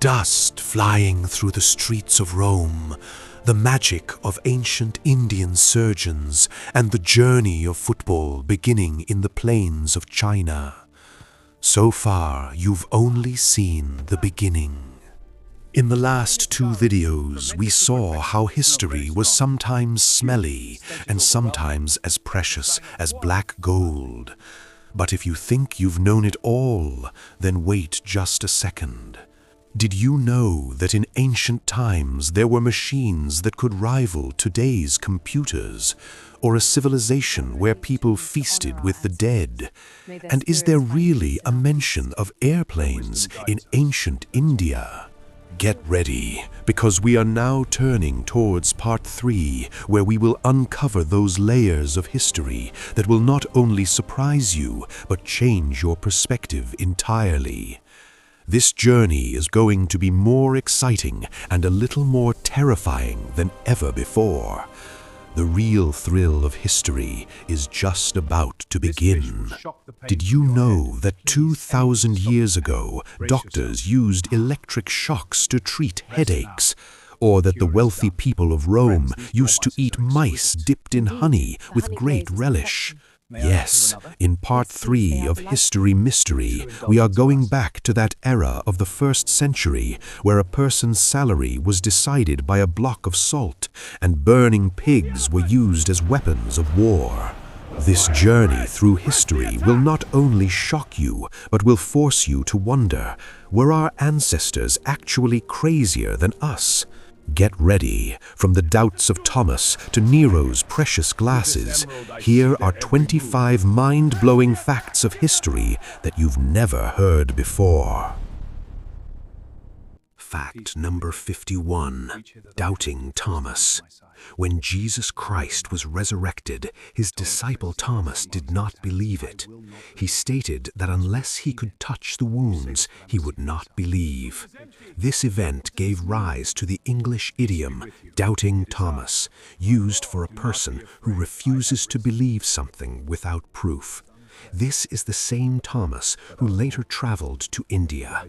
Dust flying through the streets of Rome, the magic of ancient Indian surgeons, and the journey of football beginning in the plains of China. So far, you've only seen the beginning. In the last two videos, we saw how history was sometimes smelly and sometimes as precious as black gold. But if you think you've known it all, then wait just a second. Did you know that in ancient times there were machines that could rival today's computers, or a civilization where people feasted with the dead? And is there really a mention of airplanes in ancient India? Get ready, because we are now turning towards part 3, where we will uncover those layers of history that will not only surprise you, but change your perspective entirely. This journey is going to be more exciting and a little more terrifying than ever before. The real thrill of history is just about to begin. Did you know that 2,000 years ago, doctors used electric shocks to treat headaches? Or that the wealthy people of Rome used to eat mice dipped in honey with great relish? Yes, in part 3 of History Mystery, we are going back to that era of the 1st century where a person's salary was decided by a block of salt and burning pigs were used as weapons of war. This journey through history will not only shock you, but will force you to wonder, were our ancestors actually crazier than us? Get ready. From the doubts of Thomas to Nero's precious glasses, here are 25 mind-blowing facts of history that you've never heard before. Fact number 51. Doubting Thomas. When Jesus Christ was resurrected, his disciple Thomas did not believe it. He stated that unless he could touch the wounds, he would not believe. This event gave rise to the English idiom, doubting Thomas, used for a person who refuses to believe something without proof. This is the same Thomas who later traveled to India.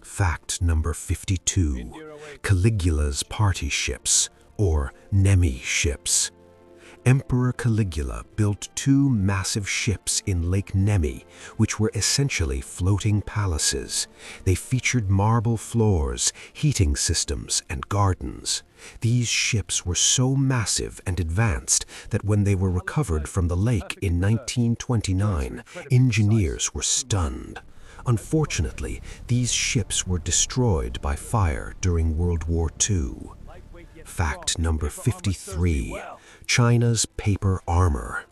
Fact number 52. Caligula's party ships, or Nemi ships. Emperor Caligula built 2 massive ships in Lake Nemi, which were essentially floating palaces. They featured marble floors, heating systems, and gardens. These ships were so massive and advanced that when they were recovered from the lake in 1929, engineers were stunned. Unfortunately, these ships were destroyed by fire during World War II. Fact number 53. China's paper armor.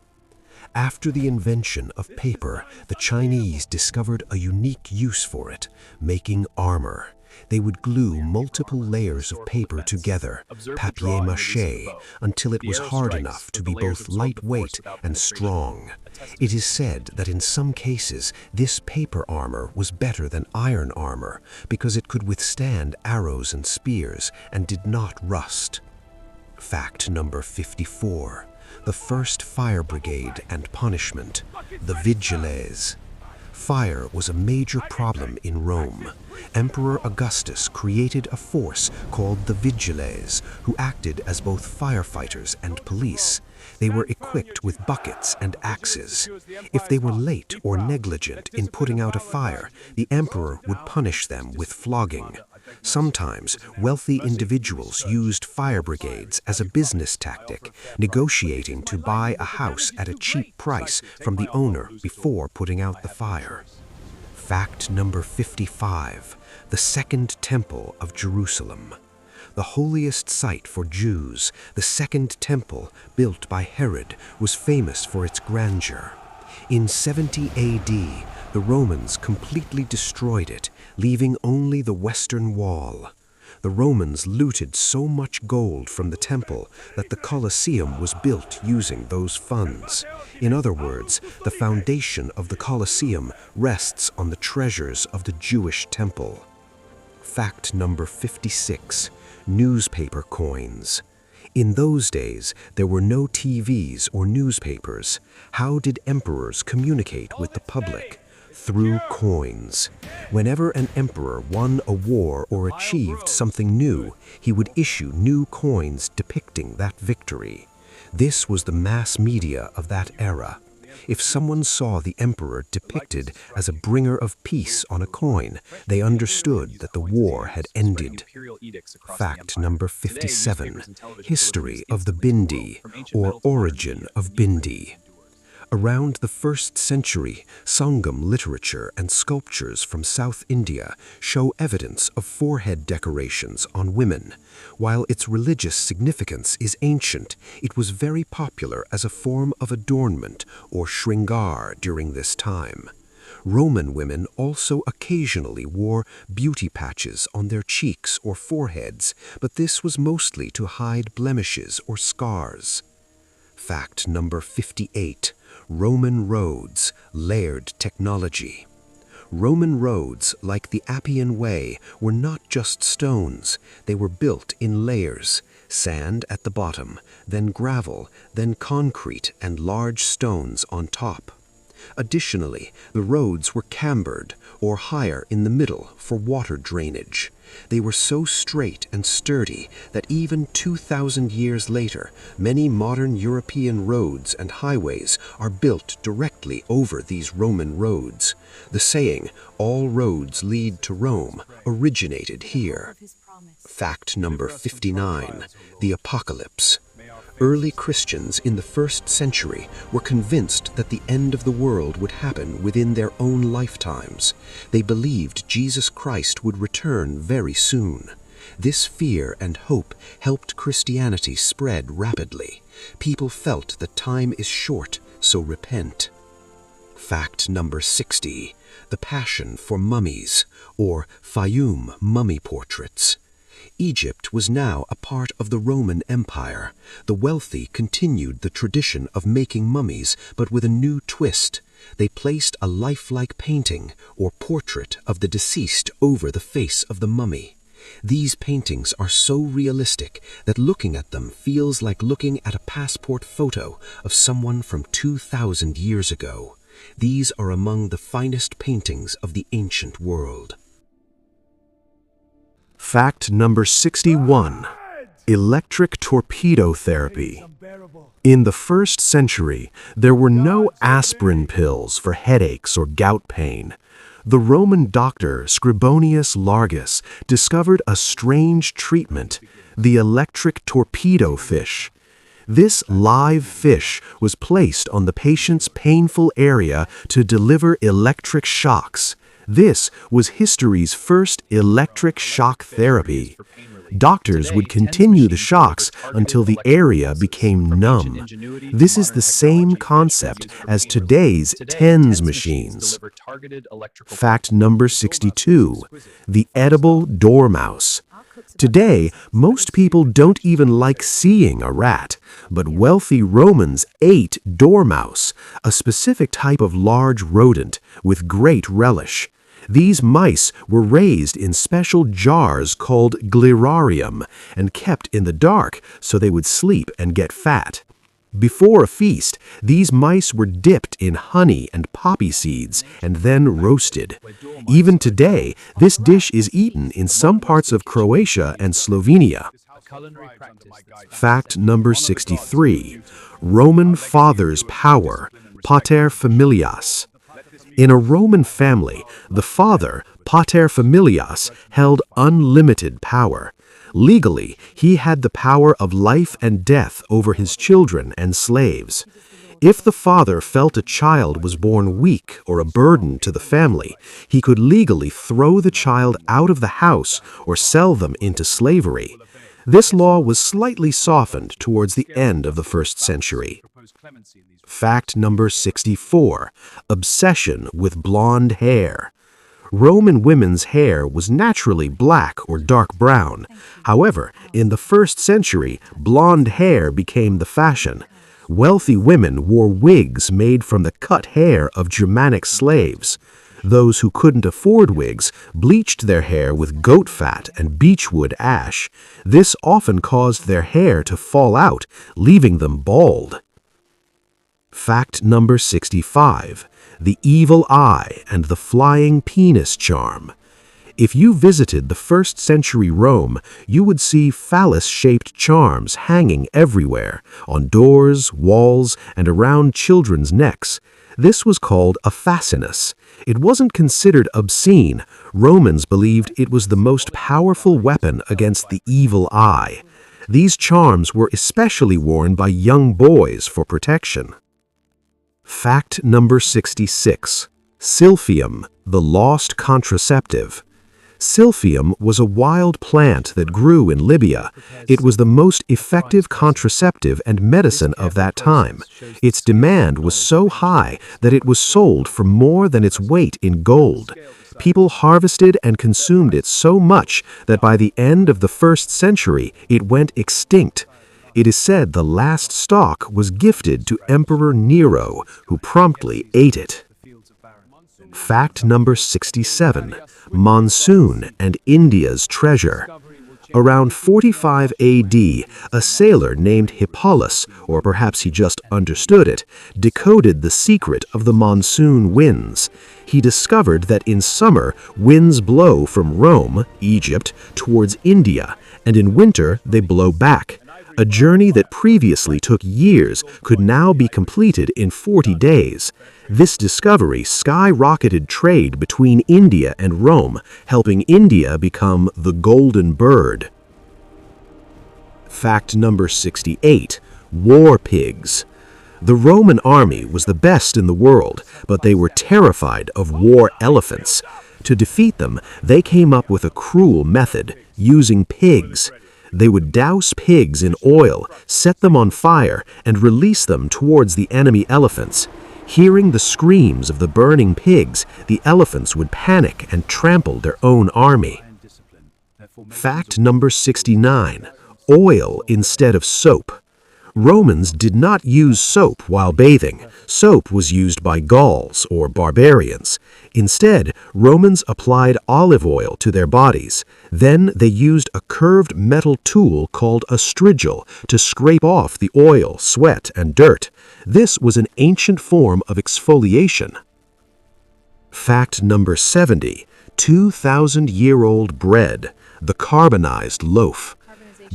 After the invention of paper, the Chinese discovered a unique use for it, making armor. They would glue multiple layers of paper together, papier-mâché, until it was hard enough to be both lightweight and strong. It is said that in some cases, this paper armor was better than iron armor because it could withstand arrows and spears and did not rust. Fact number 54. The first fire brigade and punishment, the Vigiles. Fire was a major problem in Rome. Emperor Augustus created a force called the Vigiles, who acted as both firefighters and police. They were equipped with buckets and axes. If they were late or negligent in putting out a fire, the emperor would punish them with flogging. Sometimes, wealthy individuals used fire brigades as a business tactic, negotiating to buy a house at a cheap price from the owner before putting out the fire. Fact number 55. The Second Temple of Jerusalem. The holiest site for Jews, the Second Temple, built by Herod, was famous for its grandeur. In 70 AD, the Romans completely destroyed it, leaving only the western wall. The Romans looted so much gold from the temple that the Colosseum was built using those funds. In other words, the foundation of the Colosseum rests on the treasures of the Jewish temple. Fact number 56. Newspaper coins. In those days, there were no TVs or newspapers. How did emperors communicate with the public? through coins. Whenever an emperor won a war or achieved something new, he would issue new coins depicting that victory. This was the mass media of that era. If someone saw the emperor depicted as a bringer of peace on a coin, they understood that the war had ended. Fact number 57. History of the Bindi, or origin of Bindi. Around the 1st century, Sangam literature and sculptures from South India show evidence of forehead decorations on women. While its religious significance is ancient, it was very popular as a form of adornment or shringar during this time. Roman women also occasionally wore beauty patches on their cheeks or foreheads, but this was mostly to hide blemishes or scars. Fact number 58. Roman roads, layered technology. Roman roads, like the Appian Way, were not just stones. They were built in layers: sand at the bottom, then gravel, then concrete and large stones on top. Additionally, the roads were cambered, or higher in the middle, for water drainage. They were so straight and sturdy that even 2,000 years later, many modern European roads and highways are built directly over these Roman roads. The saying, "all roads lead to Rome," originated here. Fact number 59. The Apocalypse. Early Christians in the 1st century were convinced that the end of the world would happen within their own lifetimes. They believed Jesus Christ would return very soon. This fear and hope helped Christianity spread rapidly. People felt that time is short, so repent. Fact number 60. The passion for mummies, or Fayum mummy portraits. Egypt was now a part of the Roman Empire. The wealthy continued the tradition of making mummies, but with a new twist. They placed a lifelike painting or portrait of the deceased over the face of the mummy. These paintings are so realistic that looking at them feels like looking at a passport photo of someone from 2,000 years ago. These are among the finest paintings of the ancient world. Fact number 61. Electric torpedo therapy. In the 1st century, there were no aspirin pills for headaches or gout pain. The Roman doctor Scribonius Largus discovered a strange treatment, the electric torpedo fish. This live fish was placed on the patient's painful area to deliver electric shocks. This was history's first electric shock therapy. Doctors would continue the shocks until the area became numb. This is the same concept as today's TENS machines. Fact number 62. The edible dormouse. Today, most people don't even like seeing a rat, but wealthy Romans ate dormouse, a specific type of large rodent, with great relish. These mice were raised in special jars called glirarium and kept in the dark so they would sleep and get fat. Before a feast, these mice were dipped in honey and poppy seeds and then roasted. Even today, this dish is eaten in some parts of Croatia and Slovenia. Fact number 63. Roman father's power, pater familias. In a Roman family, the father, pater familias, held unlimited power. Legally, he had the power of life and death over his children and slaves. If the father felt a child was born weak or a burden to the family, he could legally throw the child out of the house or sell them into slavery. This law was slightly softened towards the end of the 1st century. Fact number 64. Obsession with blonde hair. Roman women's hair was naturally black or dark brown. However, in the 1st century, blonde hair became the fashion. Wealthy women wore wigs made from the cut hair of Germanic slaves. Those who couldn't afford wigs bleached their hair with goat fat and beechwood ash. This often caused their hair to fall out, leaving them bald. Fact number 65. the evil eye and the flying penis charm. If you visited the 1st century Rome, you would see phallus-shaped charms hanging everywhere, on doors, walls, and around children's necks. This was called a fascinus. It wasn't considered obscene. Romans believed it was the most powerful weapon against the evil eye. These charms were especially worn by young boys for protection. Fact number 66. Silphium, the lost contraceptive. Silphium was a wild plant that grew in Libya. It was the most effective contraceptive and medicine of that time. Its demand was so high that it was sold for more than its weight in gold. People harvested and consumed it so much that by the end of the 1st century, it went extinct. It is said the last stalk was gifted to Emperor Nero, who promptly ate it. Fact number 67. Monsoon and India's treasure. Around 45 AD, a sailor named Hippolus, or perhaps he just understood it, decoded the secret of the monsoon winds. He discovered that in summer, winds blow from Rome, Egypt, towards India, and in winter they blow back. A journey that previously took years could now be completed in 40 days. This discovery skyrocketed trade between India and Rome, helping India become the golden bird. Fact number 68. War pigs. The Roman army was the best in the world, but they were terrified of war elephants. To defeat them, they came up with a cruel method, using pigs. They would douse pigs in oil, set them on fire, and release them towards the enemy elephants. Hearing the screams of the burning pigs, the elephants would panic and trample their own army. Fact number 69. Oil instead of soap. Romans did not use soap while bathing. Soap was used by Gauls or barbarians. Instead, Romans applied olive oil to their bodies. Then they used a curved metal tool called a strigil to scrape off the oil, sweat, and dirt. This was an ancient form of exfoliation. Fact number 70. 2,000-year-old bread, the carbonized loaf.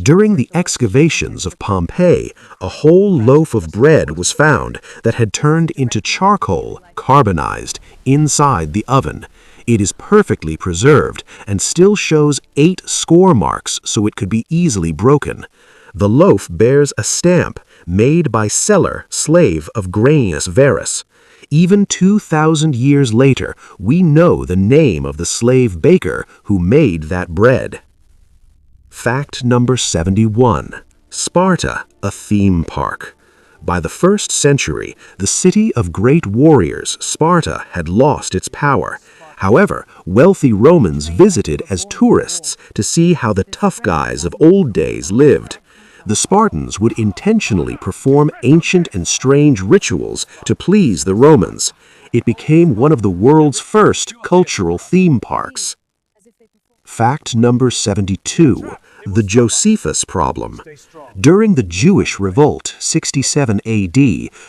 During the excavations of Pompeii, a whole loaf of bread was found that had turned into charcoal, carbonized, inside the oven. It is perfectly preserved and still shows 8 score marks so it could be easily broken. The loaf bears a stamp made by seller, slave of Granius Verus. Even 2,000 years later, we know the name of the slave baker who made that bread. Fact number 71. Sparta, a theme park. By the 1st century, the city of great warriors, Sparta, had lost its power. However, wealthy Romans visited as tourists to see how the tough guys of old days lived. The Spartans would intentionally perform ancient and strange rituals to please the Romans. It became one of the world's first cultural theme parks. Fact number 72. The Josephus problem. During the Jewish Revolt, 67 AD,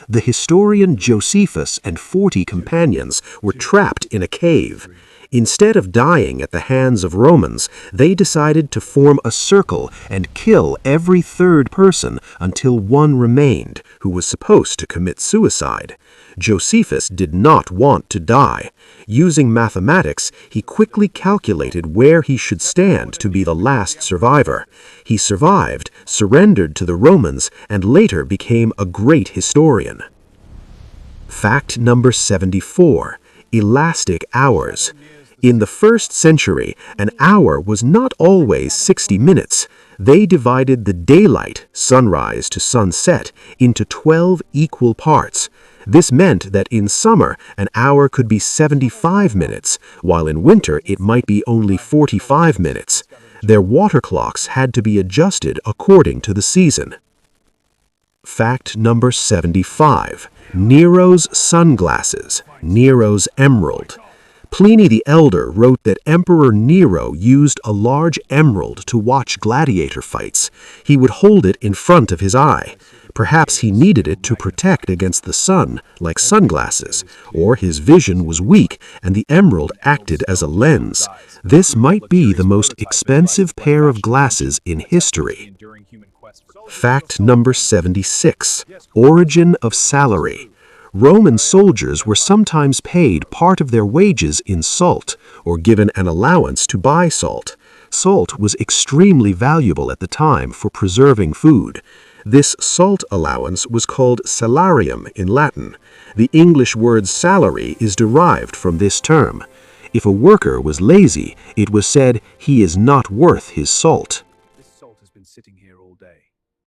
the historian Josephus and 40 companions were trapped in a cave. Instead of dying at the hands of Romans, they decided to form a circle and kill every 3rd person until one remained, who was supposed to commit suicide. Josephus did not want to die. Using mathematics, he quickly calculated where he should stand to be the last survivor. He survived, surrendered to the Romans, and later became a great historian. Fact number 74. Elastic hours. In the 1st century, an hour was not always 60 minutes. They divided the daylight, sunrise to sunset, into 12 equal parts. This meant that in summer, an hour could be 75 minutes, while in winter it might be only 45 minutes. Their water clocks had to be adjusted according to the season. Fact number 75. Nero's sunglasses, Nero's emerald. Pliny the Elder wrote that Emperor Nero used a large emerald to watch gladiator fights. He would hold it in front of his eye. Perhaps he needed it to protect against the sun, like sunglasses, or his vision was weak and the emerald acted as a lens. This might be the most expensive pair of glasses in history. Fact number 76. Origin of salary. Roman soldiers were sometimes paid part of their wages in salt, or given an allowance to buy salt. Salt was extremely valuable at the time for preserving food. This salt allowance was called salarium in Latin. The English word salary is derived from this term. If a worker was lazy, it was said he is not worth his salt.